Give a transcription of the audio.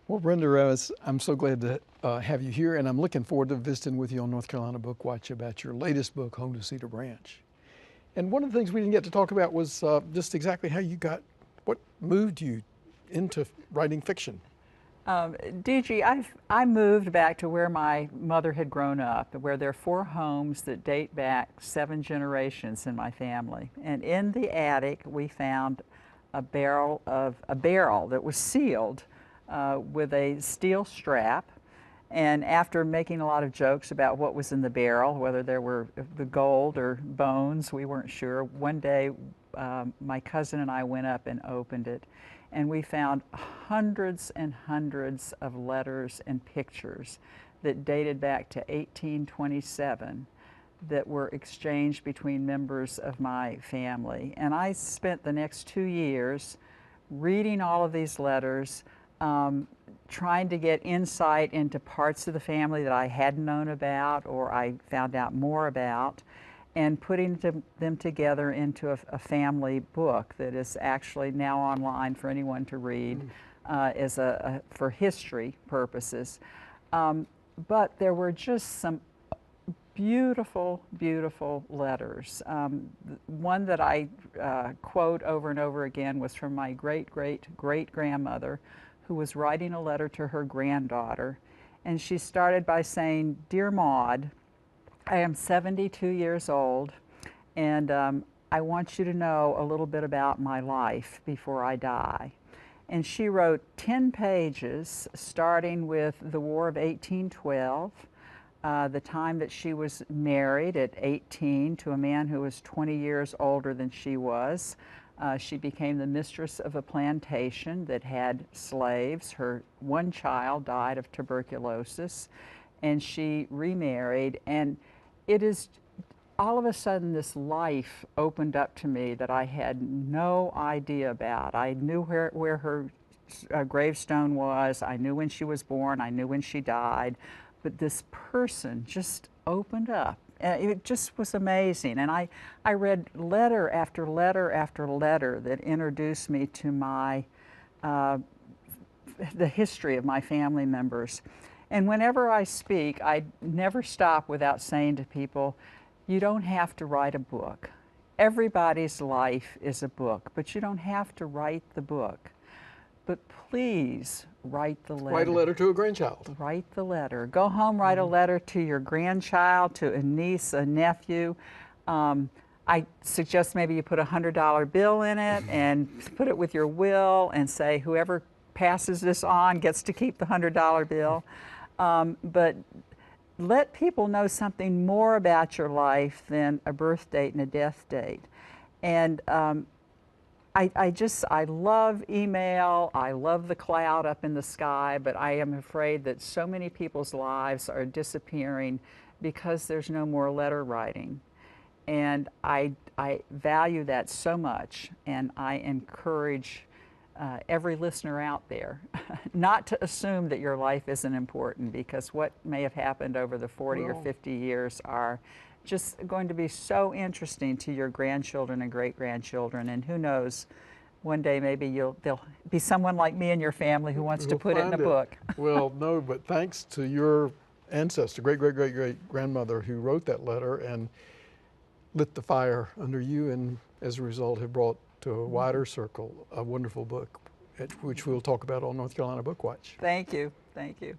Well, Brenda Remmes, I'm so glad to have you here, and I'm looking forward to visiting with you on North Carolina Bookwatch about your latest book, Home to Cedar Branch. And one of the things we didn't get to talk about was just exactly how you got, what moved you into writing fiction. DG, I moved back to where my mother had grown up, where there are 4 homes that date back 7 generations in my family. And in the attic, we found a barrel that was sealed with a steel strap. And after making a lot of jokes about what was in the barrel, whether there were the gold or bones, we weren't sure. One day, my cousin and I went up and opened it, and we found hundreds and hundreds of letters and pictures that dated back to 1827 that were exchanged between members of my family. And I spent the next 2 years reading all of these letters, trying to get insight into parts of the family that I hadn't known about or I found out more about, and putting them together into a family book that is actually now online for anyone to read for history purposes. But there were just some beautiful, beautiful letters. One that I quote over and over again was from my great-great-great-grandmother, who was writing a letter to her granddaughter. And she started by saying, "Dear Maud, I am 72 years old, and I want you to know a little bit about my life before I die." And she wrote 10 pages, starting with the War of 1812, the time that she was married at 18 to a man who was 20 years older than she was. She became the mistress of a plantation that had slaves. Her one child died of tuberculosis, and she remarried. And it is all of a sudden this life opened up to me that I had no idea about. I knew where her gravestone was. I knew when she was born. I knew when she died. But this person just opened up. It just was amazing. And I read letter after letter after letter that introduced me to the history of my family members. And whenever I speak, I never stop without saying to people, you don't have to write a book. Everybody's life is a book, but you don't have to write the book. But please write the letter. Write a letter to a grandchild. Write the letter. Go home, write a letter to your grandchild, to a niece, a nephew. I suggest maybe you put a $100 bill in it and put it with your will and say whoever passes this on gets to keep the $100 bill. But let people know something more about your life than a birth date and a death date. And I love email, I love the cloud up in the sky, but I am afraid that so many people's lives are disappearing because there's no more letter writing. And I value that so much, and I encourage every listener out there not to assume that your life isn't important, because what may have happened over the 40 or 50 years are just going to be so interesting to your grandchildren and great-grandchildren, and who knows, one day maybe there'll be someone like me in your family who wants to put it in a book. Well, no, but thanks to your ancestor, great-great-great-great-grandmother, who wrote that letter and lit the fire under you, and as a result have brought to a wider circle a wonderful book, which we'll talk about on North Carolina Bookwatch. Thank you. Thank you.